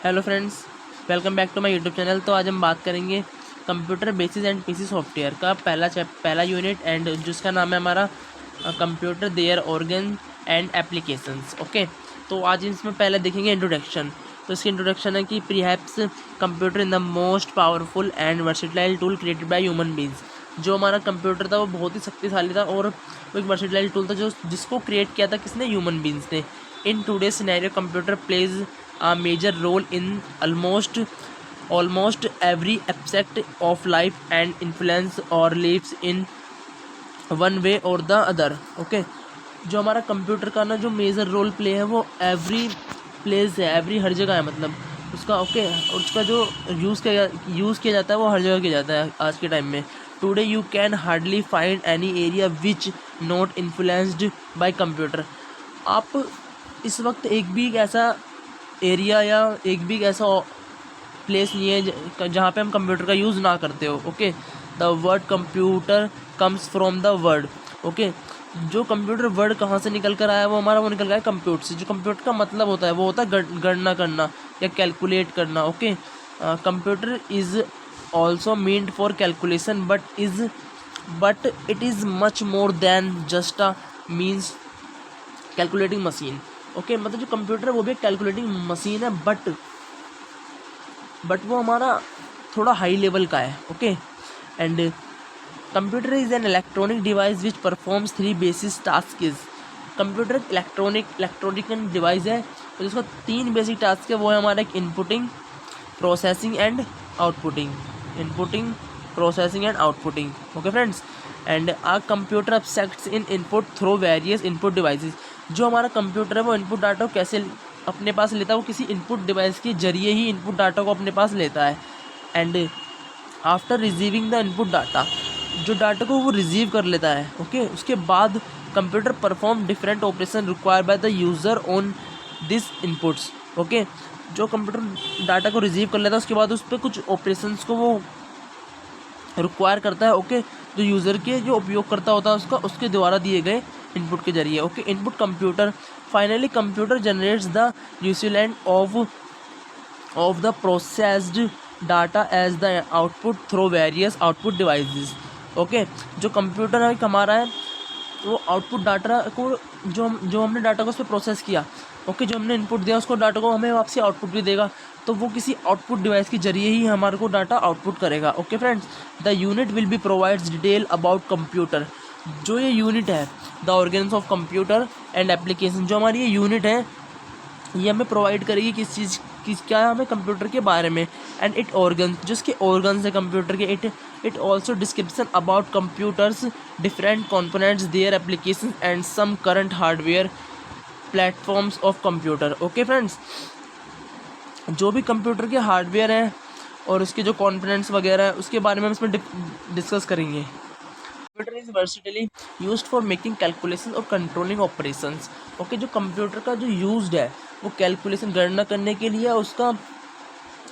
Hello friends, welcome back to my YouTube channel. तो आज हम बात करेंगे computer basis and PC software का पहला यूनिट एंड जिसका नाम है हमारा computer their organ and applications. Okay, तो आज इसमें पहले देखेंगे इंट्रोडक्शन। तो इसकी इंट्रोडक्शन है कि perhaps computer in the most powerful and versatile tool created by human beings. जो हमारा कंप्यूटर था वो बहुत ही शक्तिशाली था और वो एक वर्सेटाइल टूल था जिसको क्रिएट किया था किसने? ह्यूमन बींग्स ने। In today scenario computer plays a major role in almost every aspect of life and influence or lives in one way or the other। Okay, जो हमारा कंप्यूटर का ना जो मेजर रोल प्ले है वो every place है, every हर जगह है, मतलब उसका। ओके, और उसका जो यूज़ किया जाता है वो हर जगह किया जाता है आज के टाइम में। Today you can hardly find any area which not influenced by computer. आप इस वक्त एक भी ऐसा एरिया या एक भी ऐसा प्लेस नहीं है जहाँ पे हम कंप्यूटर का यूज़ ना करते हो। Okay, the word computer comes from the word. Okay, जो कंप्यूटर वर्ड कहाँ से निकल कर आया वो निकल गया है कंप्यूटर से। जो कंप्यूटर का मतलब होता है वो होता है गणना करना या कैलकुलेट करना। Okay, computer is also meant for calculation but it is much more than just a means calculating machine. Okay, मतलब जो कंप्यूटर है वो भी एक कैलकुलेटिंग मशीन है बट वो हमारा थोड़ा हाई लेवल का है। Okay, and computer is an electronic device which performs 3 basic task. Computer electronic device है और जिसका 3 बेसिक टास्क है। वो है हमारा एक inputting, processing and outputting. Okay friends, and a computer abstracts in input through various input devices. जो हमारा कंप्यूटर है वो इनपुट डाटा को कैसे अपने पास लेता है? वो किसी इनपुट डिवाइस के जरिए ही इनपुट डाटा को अपने पास लेता है। And after receiving the input data, जो डाटा को वो रिसीव कर लेता है। ओके, उसके बाद computer perform different operation required by the user on this inputs. Okay, जो कंप्यूटर डाटा को रिसीव कर लेता है उसके बाद उस पर कुछ ऑपरेशंस को वो रिक्वायर करता है। ओके, जो यूज़र के जो उपयोगकर्ता होता है उसके द्वारा दिए गए इनपुट के जरिए। Okay, input computer finally computer generates the result of the processed data as the output through various output devices. Okay, जो कंप्यूटर है हमारा है वो आउटपुट डाटा को जो हमने डाटा को उस पर प्रोसेस किया। ओके, जो हमने इनपुट दिया उसको डाटा को हमें वापसी आउटपुट भी देगा, तो वो किसी आउटपुट डिवाइस के जरिए ही हमारे को डाटा आउटपुट करेगा। Okay friends, the unit will be provides detail about computer. जो ये यूनिट है the organs of computer and application, जो हमारी ये यूनिट है ये हमें प्रोवाइड करेगी क्या है हमें कंप्यूटर के बारे में। एंड इट ऑर्गन, जिसके ऑर्गन्स है कंप्यूटर के, it also description about computers different components their application and some current hardware platforms of computer. Okay friends, जो भी कंप्यूटर के हार्डवेयर हैं और उसके जो कंपोनेंट्स वगैरह है उसके बारे में हम इसमें डिस्कस करेंगे। Computer is versatilely used for making calculation और कंट्रोलिंग ऑपरेशंस। ओके, जो कंप्यूटर का जो यूज्ड है वो कैलकुलेशन गणना करने के लिए, उसका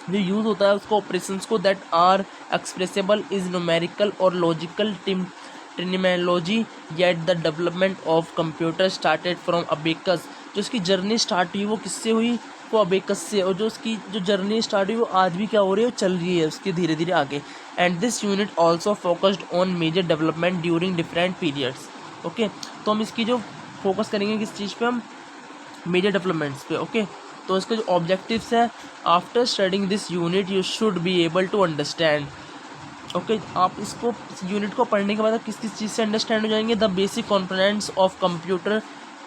जो यूज़ होता है उसको ऑपरेशंस को दैट आर एक्सप्रेसेबल इज न्यूमेरिकल और logical terminology. Yet the development of computer started from abacus. जो उसकी जर्नी स्टार्ट हुई वो किससे हुई? वो अबेकस से। और जो उसकी जो जर्नी स्टार्ट हुई वो आज भी क्या हो रही है? चल रही है उसकी धीरे धीरे आगे। And this unit also focused on major development during different periods. Okay, तो हम इसकी जो फोकस करेंगे किस चीज़ पे? हम मेजर डेवलपमेंट्स पे। ओके, तो इसके जो ऑब्जेक्टिव्स है, after studying this unit you should be able to understand. Okay, आप इसको यूनिट को पढ़ने के बाद किस चीज़ से अंडरस्टैंड हो जाएंगे? The basic components of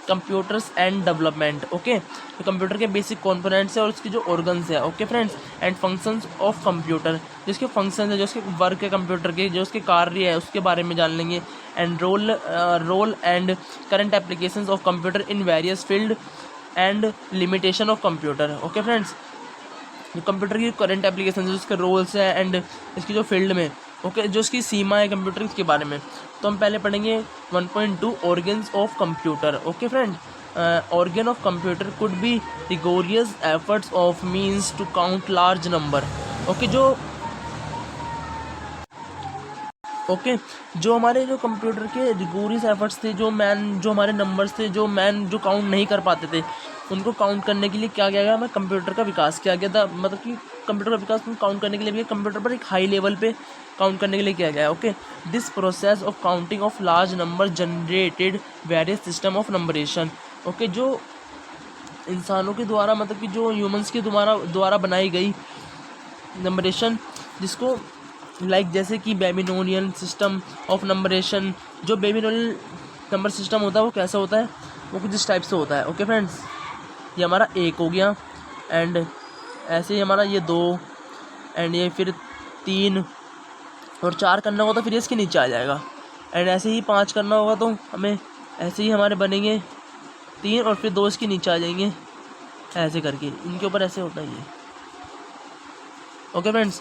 computers and development. Okay, तो कंप्यूटर के बेसिक कंपोनेंट्स है और उसकी जो ऑर्गन्स है। Okay friends, and functions of computer, जिसके फंक्शन है, जो उसके वर्क है कंप्यूटर के, जो उसके कार्य है उसके बारे में जान लेंगे। And role and current applications of computer in various field and limitation of computer. Okay friends, जो कंप्यूटर की करंट एप्लीकेशन, जो उसके रोल्स है एंड इसकी जो फील्ड में, ओके, जो उसकी सीमा है कंप्यूटर के बारे में। तो हम पहले पढ़ेंगे 1.2 organs of computer. Okay friend, organ of computer could be rigorous efforts of means to count large number. Okay, जो हमारे जो कंप्यूटर के रिगोरियस एफर्ट्स थे, जो हमारे नंबर्स थे, जो काउंट नहीं कर पाते थे, उनको काउंट करने के लिए क्या किया गया, हमें कंप्यूटर का विकास किया गया था, मतलब कि कंप्यूटर का विकास काउंट करने के लिए भी कंप्यूटर पर एक हाई लेवल पे काउंट करने के लिए किया गया है। Okay, this process of counting of large number generated various system of numeration. Okay, जो इंसानों के द्वारा, मतलब कि जो ह्यूमंस के द्वारा बनाई गई नंबरेशन, जिसको लाइक जैसे कि बेबीलोनियन सिस्टम ऑफ नंबरेशन। जो बेबीलोनियन नंबर सिस्टम होता है वो कैसा होता है, वो कुछ इस टाइप से होता है। ओके फ्रेंड्स, ये हमारा 1 हो गया, एंड ऐसे ही हमारा ये 2, एंड ये फिर 3 और 4 करना होगा तो फिर इसके नीचे आ जाएगा, एंड ऐसे ही 5 करना होगा तो हमें ऐसे ही हमारे बनेंगे 3 और फिर 2 इसके नीचे आ जाएंगे, ऐसे करके इनके ऊपर ऐसे होता है ये। ओके फ्रेंड्स,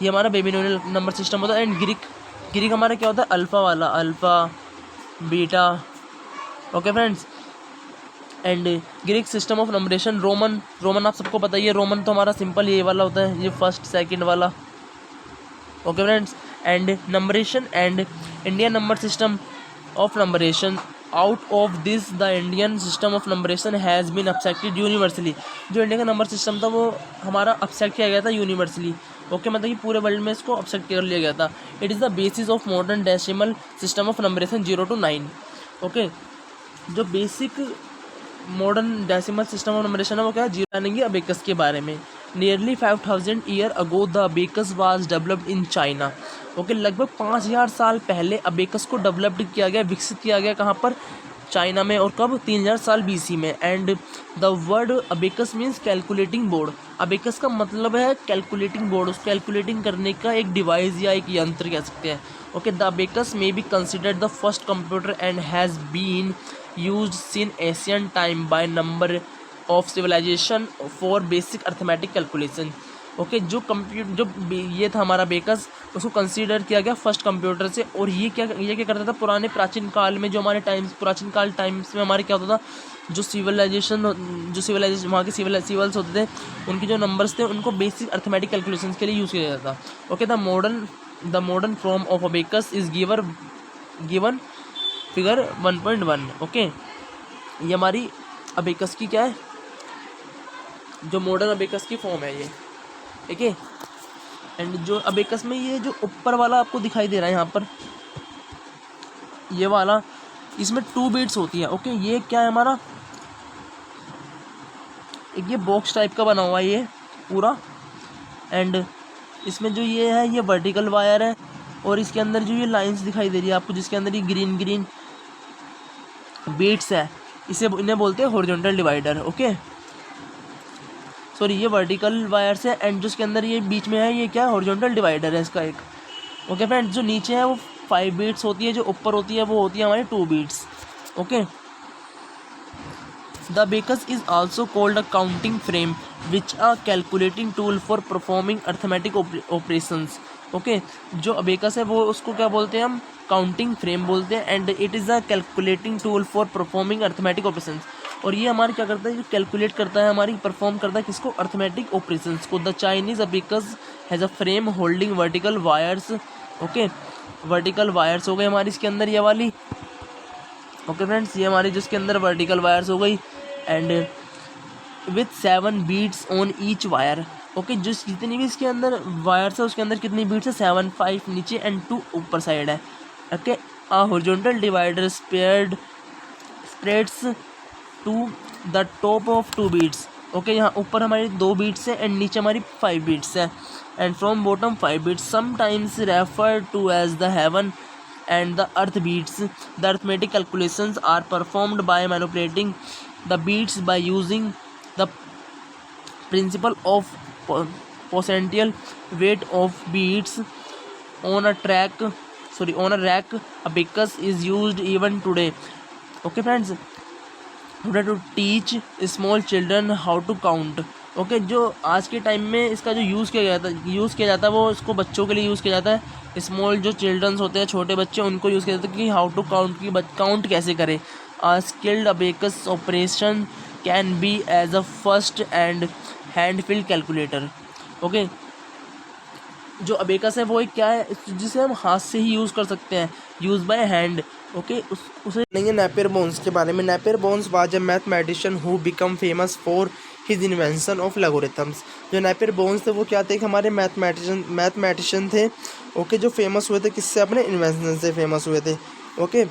ये हमारा बेबीलोनियन नंबर सिस्टम होता है। एंड ग्रीक हमारा क्या होता है, अल्फ़ा वाला, alpha beta. Okay friends, and Greek system of numeration. Roman आप सबको पता ही है, रोमन तो हमारा सिंपल ये वाला होता है, ये फर्स्ट सेकंड वाला। Okay friends, and numeration and Indian number system of numeration. Out of this the Indian system of numeration has been accepted universally. जो इंडिया का नंबर सिस्टम था वो हमारा एक्सेप्ट किया गया था यूनिवर्सली। ओके, मतलब कि पूरे वर्ल्ड में इसको एक्सेप्ट कर लिया गया था। It is the basis of modern decimal system of numeration 0 to 9। Okay, जो basic modern decimal system of numeration है वो क्या है, जीरो जानेंगे अबेकस के बारे में। Nearly 5000 year ago the abacus was developed in China. Okay, लगभग 5000 साल पहले अबेकस को डेवलप्ड किया गया, विकसित किया गया, कहाँ पर, चाइना में। और कब, 3000 साल BC में। And the word abacus means calculating board. Abacus का मतलब है कैलकुलेटिंग बोर्ड, उस कैलकुलेटिंग करने का एक डिवाइस या एक यंत्र कह सकते हैं। Okay, the abacus may be considered the first computer and has been used since ancient time by number of civilization for basic arithmetic calculation। Okay, जो ये था हमारा बेकस, उसको कंसीडर किया गया फर्स्ट कंप्यूटर से। और ये क्या करता था, प्राचीन काल में, जो हमारे प्राचीन काल टाइम्स में हमारे क्या होता था, जो सिविलाइजेशन वहाँ के सिविल्स होते थे, उनके जो नंबर्स थे उनको बेसिक अर्थमेटिक कैलकुलेशन के लिए यूज़ किया जाता था। Okay, the modern form of abacus is given figure 1.1। Okay, ये हमारी अबेकस की क्या है, जो मॉडर्न अबेकस की फॉर्म है ये। ठीक है, एंड जो अबेकस में ये जो ऊपर वाला आपको दिखाई दे रहा है यहाँ पर, ये वाला, इसमें 2 बीट्स होती है। ओके, ये क्या है हमारा, एक ये बॉक्स टाइप का बना हुआ है ये पूरा, एंड इसमें जो ये है ये वर्टिकल वायर है, और इसके अंदर जो ये लाइंस दिखाई दे रही है आपको, जिसके अंदर ये ग्रीन बीट्स है, इन्हें बोलते हैं हॉरिजॉन्टल डिवाइडर। ओके, सॉरी, ये वर्टिकल वायर्स है, एंड जो इसके अंदर ये बीच में है ये क्या है, हॉरिजॉन्टल डिवाइडर है इसका एक। ओके फ्रेंड्स, जो नीचे है वो 5 बीट्स होती है, जो ऊपर होती है वो होती है हमारी 2 beads. Okay, the abacus is also called a counting frame which a calculating tool for performing arithmetic operations. Okay, जो अबेकस है वो उसको क्या बोलते हैं हम, काउंटिंग फ्रेम बोलते हैं, and it is a calculating tool for performing arithmetic operations. और ये हमारे क्या करता है, जो कैलकुलेट करता है, हमारी परफॉर्म करता है किसको, अर्थमेटिक ऑपरेशंस को। The Chinese abacus has a frame holding vertical wires. Okay, vertical wires हो गई हमारी इसके अंदर ये वाली। ओके फ्रेंड्स, ये हमारी जिसके अंदर वर्टिकल वायर्स हो गई, and with 7 beads on each wire. Okay, जितनी भी इसके अंदर वायर्स है उसके अंदर कितनी बीट्स है, 7, 5 नीचे एंड 2 ऊपर साइड है। Okay, a horizontal divider spreads to the top of 2 beads. Okay, यहाँ ऊपर हमारी 2 बीट्स है एंड नीचे हमारी 5 बीट्स है, and from bottom 5 beads, sometimes refer to as the heaven and the earth beats. The arithmetic calculations are performed by manipulating the beats by using the principle of percentile weight of beats on a rack. Abacus is used even today. Okay friends, today to teach small children how to count. Okay, जो आज के time में इसका जो use किया जाता है वो इसको बच्चों के लिए यूज़ किया जाता है। स्मॉल जो चिल्ड्रंस होते हैं, छोटे बच्चे, उनको यूज़ किया जाता है कि हाउ टू काउंट, की काउंट कैसे करें। Skilled abacus operation can be as a first and hand field calculator. Okay, जो अबेकस है वो एक क्या है, जिसे हम हाथ से ही यूज़ कर सकते हैं, यूज़ बाय हैंड। ओके, उसे नहीं है नेपियर बोन्स के बारे में। Napier bones was a mathematician who become famous for his invention of logarithms. जो नेपियर बोन्स थे वो क्या थे कि हमारे मैथमेटिशियन थे, ओके, जो फेमस हुए थे किससे, अपने इन्वेंशन से फेमस हुए थे। Okay,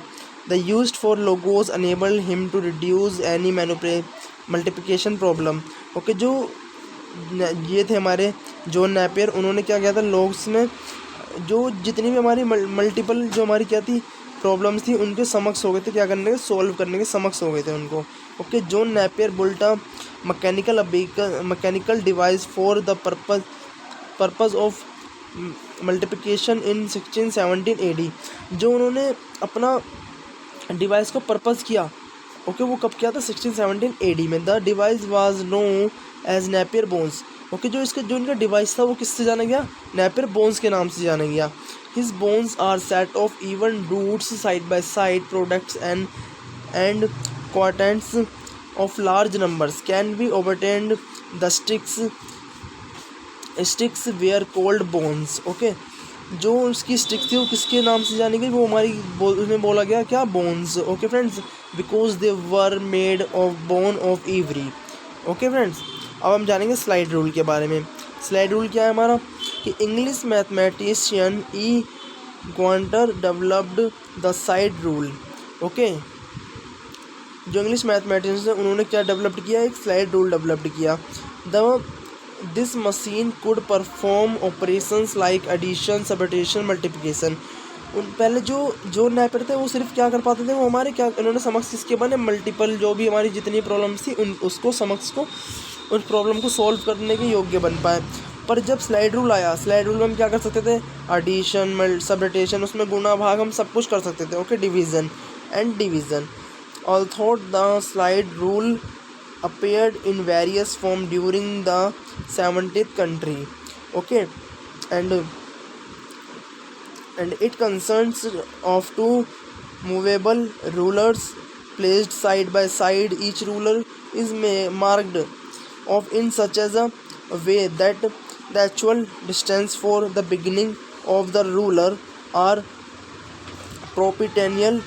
the used for logos enable him to reduce any multiplication problem. Okay, जो ये थे हमारे जॉन नेपियर, उन्होंने क्या किया था, लोग्स में जो जितनी भी हमारी मल्टीपल जो हमारी क्या थी प्रॉब्लम्स थी उनके समक्ष हो गए थे, क्या करने के, सॉल्व करने के समक्ष हो गए थे उनको। Okay, John Napier built a mechanical device for the purpose of multiplication in 1617 AD। जो उन्होंने अपना डिवाइस को पर्पज़ किया, ओके, वो कब किया था, 1617 AD में। The device was known as Napier bones. Okay, जो इनका डिवाइस था वो किससे जाना गया, नेपियर बोन्स के नाम से जाना गया। His bones are set of even roots side by side products and quotients of large numbers can be obtained. The sticks were called bones. Okay, जो उसकी स्टिक थी वो किसके नाम से जानी गई, वो हमारी उसमें बोला गया क्या, bones. Okay friends, because they were made of bone of every. Okay friends, अब हम जानेंगे स्लाइड रूल के बारे में। स्लाइड रूल क्या है हमारा, कि English mathematician E Gunter developed the side rule. Okay, जो इंग्लिश मैथमेटिशियन है उन्होंने क्या डेवलप्ड किया, एक स्लाइड रूल डेवलप्ड किया। This machine could perform operations like addition, subtraction, multiplication. पहले जो नेपियर थे वो सिर्फ क्या कर पाते थे, वो हमारे क्या, इन्होंने समक्ष किसके बने, मल्टीपल जो भी हमारी जितनी प्रॉब्लम्स थी उसको समक्ष को उस प्रॉब्लम को सॉल्व करने के योग्य बन पाए। पर जब स्लाइड रूल आया, स्लाइड रूल में हम क्या कर सकते थे, एडिशन, सबट्रैक्शन, उसमें गुणा भाग हम सब कुछ कर सकते थे। Okay, division and division. Although the slide rule appeared in various form during the 17th century, okay, and it concerns of two movable rulers placed side by side. Each ruler is marked off in such as a way that the actual distance for the beginning of the ruler are proportional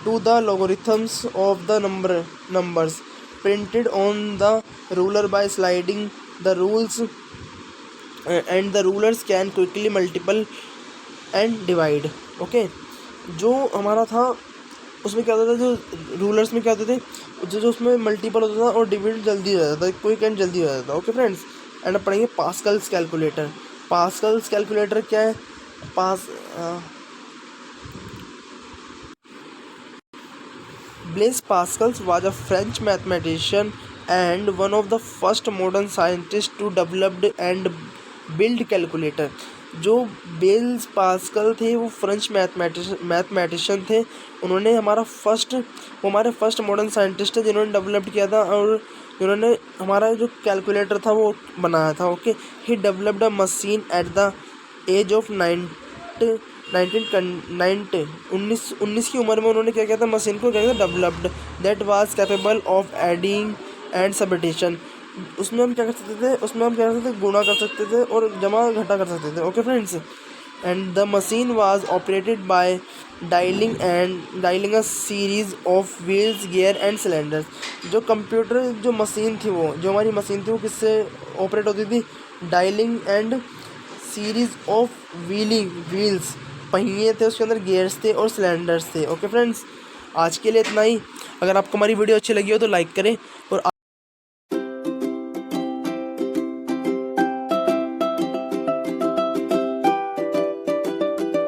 to the logarithms of the numbers printed on the ruler. By sliding the rules and the rulers can quickly multiply and divide. Okay, जो हमारा था उसमें क्या होता था, जो rulers में क्या होते थे, जो उसमें मल्टीपल होता था और डिवाइड जल्दी हो जाता था, क्विक एंड जल्दी हो जाता था। ओके फ्रेंड्स, एंड अब पढ़ेंगे पास्कल्स कैलकुलेटर। पास्कल्स कैलकुलेटर क्या है, Blaise Pascal was a French mathematician and one of the first modern scientists to develop and build calculator. जो ब्लेज पास्कल थे वो फ्रेंच मैथमेटिशियन थे। उन्होंने हमारे फर्स्ट मॉडर्न साइंटिस्ट है जिन्होंने डेवलप किया था और जिन्होंने हमारा जो कैलकुलेटर था वो बनाया था। Okay, he developed a machine at the age of 19 की उम्र में उन्होंने क्या किया था, मशीन को क्या किया, developed, that was capable of adding and subtraction. उसमें हम क्या कर सकते थे, गुणा कर सकते थे और जमा घटा कर सकते थे। Okay friends, and the machine was operated by dialing a series of wheels, gear and cylinders. जो मशीन थी वो किससे ऑपरेट होती थी, dialing and series of wheels, पहिए थे, उसके अंदर गियर्स थे और सिलेंडर्स थे। ओके फ्रेंड्स, आज के लिए इतना ही। अगर आपको हमारी वीडियो अच्छी लगी हो तो लाइक करें